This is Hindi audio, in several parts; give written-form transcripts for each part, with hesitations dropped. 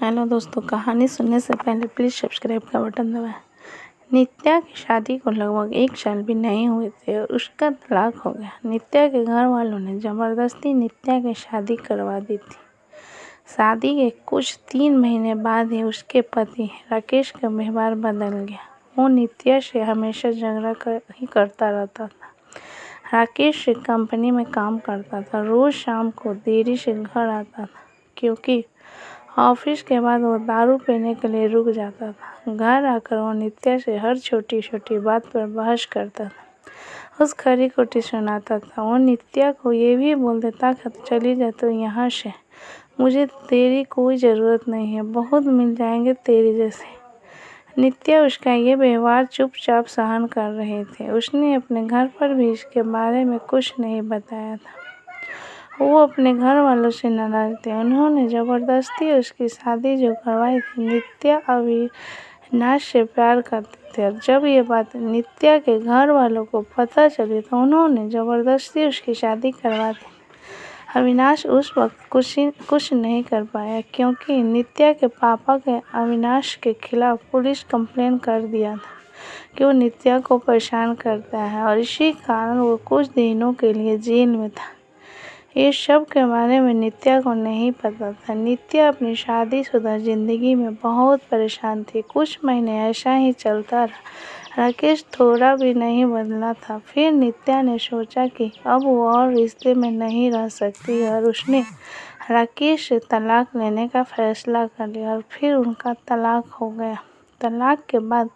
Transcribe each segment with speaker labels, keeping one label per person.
Speaker 1: हेलो दोस्तों, कहानी सुनने से पहले प्लीज़ सब्सक्राइब का बटन दबाएं। नित्या की शादी को लगभग 1 साल भी नहीं हुए थे और उसका तलाक हो गया। नित्या के घर वालों ने ज़बरदस्ती नित्या की शादी करवा दी थी। शादी के कुछ 3 महीने बाद ही उसके पति राकेश का व्यवहार बदल गया। वो नित्या से हमेशा झगड़ा ही करता रहता था। राकेश कंपनी में काम करता था। रोज़ शाम को देरी से घर आता था क्योंकि ऑफिस के बाद वो दारू पीने के लिए रुक जाता था। घर आकर वो नित्या से हर छोटी छोटी बात पर बहस करता था, उस खरी खोटी सुनाता था। वो नित्या को ये भी बोल देता था, चली जा तो यहाँ से, मुझे तेरी कोई ज़रूरत नहीं है, बहुत मिल जाएंगे तेरे जैसे। नित्या उसका ये व्यवहार चुपचाप सहन कर रहे थे। उसने अपने घर पर भी इसके बारे में कुछ नहीं बताया था। वो अपने घर वालों से नाराज थे। उन्होंने ज़बरदस्ती उसकी शादी जो करवाई थी। नित्या अविनाश से प्यार करते थे और जब ये बात नित्या के घर वालों को पता चली तो उन्होंने ज़बरदस्ती उसकी शादी करवा दी। अविनाश उस वक्त कुछ नहीं कर पाया क्योंकि नित्या के पापा के अविनाश के खिलाफ पुलिस कंप्लेन कर दिया था कि वो नित्या को परेशान करता है और इसी कारण वो कुछ दिनों के लिए जेल में था। इस सब के बारे में नित्या को नहीं पता था। नित्या अपनी शादीशुदा ज़िंदगी में बहुत परेशान थी। कुछ महीने ऐसा ही चलता रहा। राकेश थोड़ा भी नहीं बदला था। फिर नित्या ने सोचा कि अब वो और रिश्ते में नहीं रह सकती और उसने राकेश से तलाक लेने का फैसला कर लिया और फिर उनका तलाक हो गया। तलाक के बाद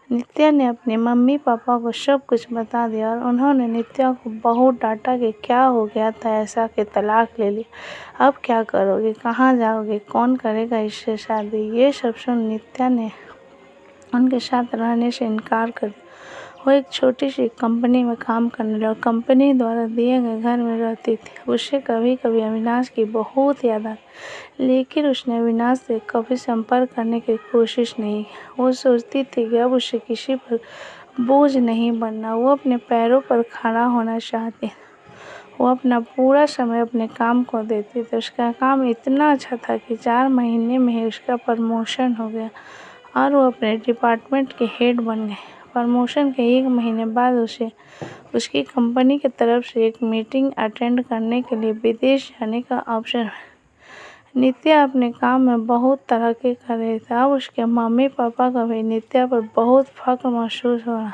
Speaker 1: नित्या ने अपने मम्मी पापा को सब कुछ बता दिया और उन्होंने नित्या को बहुत डांटा कि क्या हो गया था ऐसा कि तलाक ले लिया, अब क्या करोगे, कहाँ जाओगे, कौन करेगा इससे शादी। ये सब सुन नित्या ने उनके साथ रहने से इनकार कर दिया। वो एक छोटी सी कंपनी में काम करने लगी और कंपनी द्वारा दिए गए घर में रहती थी। उसे कभी कभी अविनाश की बहुत याद आती, लेकिन उसने अविनाश से कभी संपर्क करने की कोशिश नहीं की। वो सोचती थी कि अब उसे किसी पर बोझ नहीं बनना। वो अपने पैरों पर खड़ा होना चाहती। वो अपना पूरा समय अपने काम को देती थी। उसका काम इतना अच्छा था कि 4 महीने में ही उसका प्रमोशन हो गया और वो अपने डिपार्टमेंट के हेड बन गए। प्रमोशन के 1 महीने बाद उसे उसकी कंपनी की तरफ से एक मीटिंग अटेंड करने के लिए विदेश जाने का अवसर मिला। नित्या अपने काम में बहुत तरक्की कर रही थी। अब उसके मम्मी पापा को भी नित्या पर बहुत फख्र महसूस हो रहा।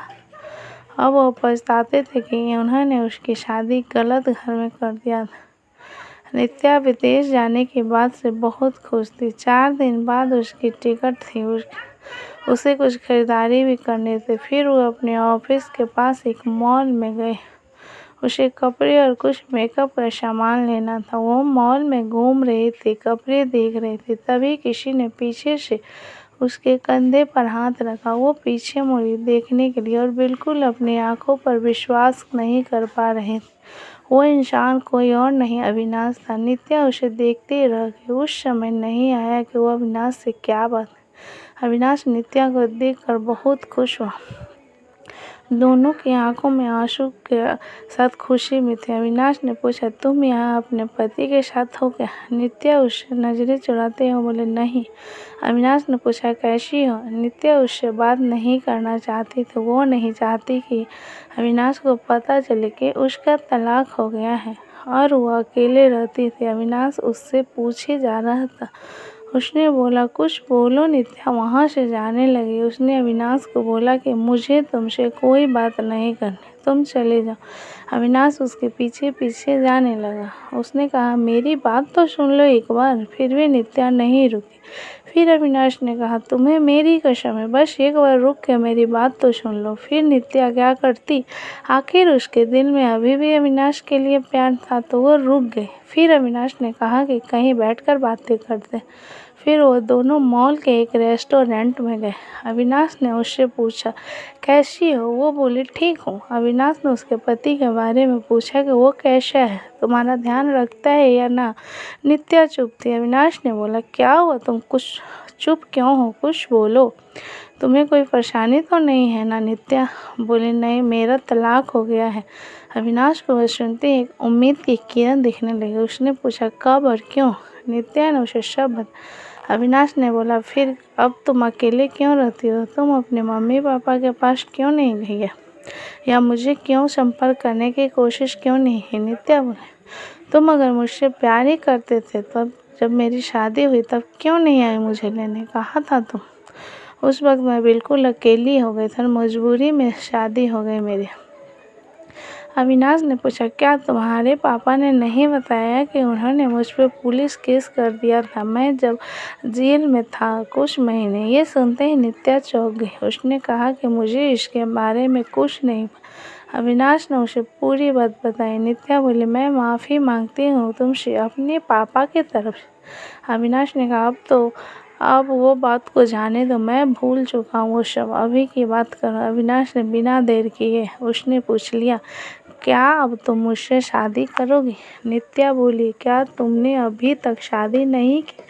Speaker 1: अब वो पछताते थे कि उन्होंने उसकी शादी गलत घर में कर दिया था। नित्या विदेश जाने की बात से बहुत खुश थी। 4 दिन बाद उसकी टिकट थी। उसे कुछ खरीदारी भी करनी थी। फिर वो अपने ऑफिस के पास एक मॉल में गए। उसे कपड़े और कुछ मेकअप का सामान लेना था। वो मॉल में घूम रही थी, कपड़े देख रही थी, तभी किसी ने पीछे से उसके कंधे पर हाथ रखा। वो पीछे मुड़ी देखने के लिए और बिल्कुल अपनी आंखों पर विश्वास नहीं कर पा रहे थे। वो इंसान कोई और नहीं, अविनाश था। नित्या उसे देखते ही रह गई। उस समय नहीं आया कि वो अविनाश से क्या बात। अविनाश नित्या को देखकर बहुत खुश हुआ। दोनों की आंखों में आंसू के साथ खुशी भी थी। अविनाश ने पूछा, तुम यहाँ अपने पति के साथ हो क्या? नित्या उससे नजरें चुराते हुए बोले, नहीं। अविनाश ने पूछा, कैसी हो? नित्या उससे बात नहीं करना चाहती थी। वो नहीं चाहती कि अविनाश को पता चले कि उसका तलाक हो गया है और वो अकेले रहती थी। अविनाश उससे पूछे जा रहा था। उसने बोला, कुछ बोलो। नित्या वहाँ से जाने लगी। उसने अविनाश को बोला कि मुझे तुमसे कोई बात नहीं करनी, तुम चले जाओ। अविनाश उसके पीछे पीछे जाने लगा। उसने कहा, मेरी बात तो सुन लो एक बार। फिर भी नित्या नहीं रुकी। फिर अविनाश ने कहा, तुम्हें मेरी कसम है, बस एक बार रुक के मेरी बात तो सुन लो। फिर नित्या क्या करती, आखिर उसके दिल में अभी भी अविनाश के लिए प्यार था तो वो रुक गई। फिर अविनाश ने कहा कि कहीं बैठकर बातें करते। फिर वो दोनों मॉल के एक रेस्टोरेंट में गए। अविनाश ने उससे पूछा, कैसी हो? वो बोली, ठीक हूँ। अविनाश ने उसके पति के बारे में पूछा कि वो कैसा है, तुम्हारा ध्यान रखता है या ना। नित्या चुप थी। अविनाश ने बोला, क्या हुआ, तुम कुछ चुप क्यों हो, कुछ बोलो, तुम्हें कोई परेशानी तो नहीं है ना? नित्या बोली, नहीं, मेरा तलाक हो गया है। अविनाश को वह सुनते एक उम्मीद की किरण दिखने लगी। उसने पूछा, कब और क्यों? नित्या ने उसे सब अविनाश ने बोला, फिर अब तुम अकेले क्यों रहती हो? तुम अपने मम्मी पापा के पास क्यों नहीं गई है, या मुझे क्यों संपर्क करने की कोशिश क्यों नहीं की? नित्या बोले, तुम अगर मुझसे प्यार ही करते थे तब जब मेरी शादी हुई तब क्यों नहीं आई मुझे लेने? कहा था तुम? उस वक्त मैं बिल्कुल अकेली हो गई था, मजबूरी में शादी हो गई मेरी। अविनाश ने पूछा, क्या तुम्हारे पापा ने नहीं बताया कि उन्होंने मुझ पर पुलिस केस कर दिया था? मैं जब जेल में था कुछ महीने। ये सुनते ही नित्या चौंक गई। उसने कहा कि मुझे इसके बारे में कुछ नहीं। अविनाश ने उसे पूरी बात बताई। नित्या बोली, मैं माफ़ी मांगती हूँ तुमसे अपने पापा की तरफ से। अविनाश ने कहा, अब वो बात को जाने दो, मैं भूल चुका हूँ वो सब, अभी की बात करो। अविनाश ने बिना देर किए उसने पूछ लिया, क्या अब तुम मुझसे शादी करोगी? नित्या बोली, क्या तुमने अभी तक शादी नहीं की?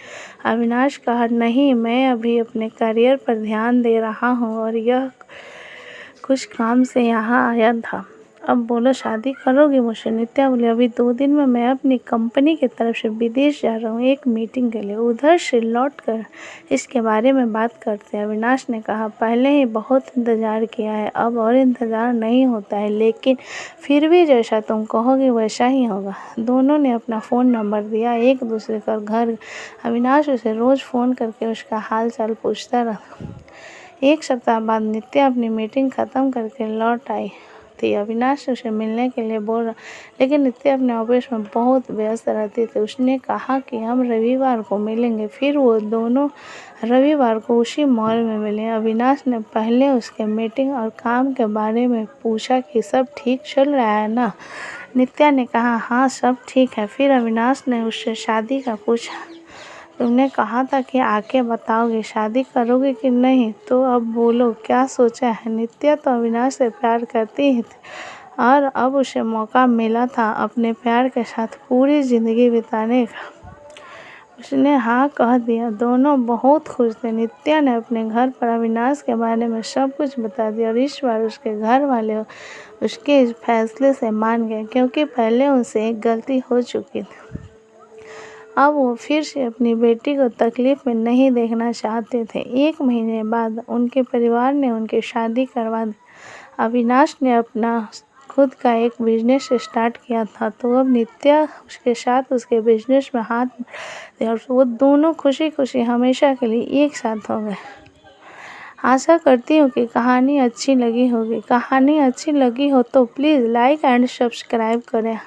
Speaker 1: अविनाश कहा, नहीं, मैं अभी अपने करियर पर ध्यान दे रहा हूँ और यह कुछ काम से यहाँ आया था। अब बोलो, शादी करोगी मुझसे? नित्या बोली, अभी 2 दिन में मैं अपनी कंपनी की तरफ से विदेश जा रहा हूँ एक मीटिंग के लिए, उधर से लौट कर इसके बारे में बात करते हैं। अविनाश ने कहा, पहले ही बहुत इंतज़ार किया है, अब और इंतज़ार नहीं होता है, लेकिन फिर भी जैसा तुम कहोगे वैसा ही होगा। दोनों ने अपना फ़ोन नंबर दिया, एक दूसरे का घर। अविनाश उसे रोज़ फ़ोन करके उसका हाल चाल पूछता रहा। 1 सप्ताह बाद नित्या अपनी मीटिंग ख़त्म करके लौट आई थी। अविनाश उसे मिलने के लिए बोल रहा, लेकिन नित्या अपने ऑफिस में बहुत व्यस्त रहती थी। उसने कहा कि हम रविवार को मिलेंगे। फिर वो दोनों रविवार को उसी मॉल में मिले। अविनाश ने पहले उसके मीटिंग और काम के बारे में पूछा कि सब ठीक चल रहा है ना? नित्या ने कहा, हाँ, सब ठीक है। फिर अविनाश ने उससे शादी का पूछा। तुमने कहा था कि आके बताओगे, शादी करोगे कि नहीं? तो अब बोलो, क्या सोचा है? नित्या तो अविनाश से प्यार करती ही थी और अब उसे मौका मिला था अपने प्यार के साथ पूरी ज़िंदगी बिताने का। उसने हाँ कह दिया। दोनों बहुत खुश थे। नित्या ने अपने घर पर अविनाश के बारे में सब कुछ बता दिया और इस बार उसके घर वाले उसके इस फैसले से मान गए, क्योंकि पहले उनसे एक गलती हो चुकी थी। अब वो फिर से अपनी बेटी को तकलीफ में नहीं देखना चाहते थे। 1 महीने बाद उनके परिवार ने उनकी शादी करवा दी। अविनाश ने अपना खुद का एक बिजनेस स्टार्ट किया था, तो अब नित्या उसके साथ उसके बिजनेस में हाथ दे और वो दोनों खुशी खुशी हमेशा के लिए एक साथ हो गए। आशा करती हूँ कि कहानी अच्छी लगी होगी। कहानी अच्छी लगी हो तो प्लीज़ लाइक एंड सब्सक्राइब करें।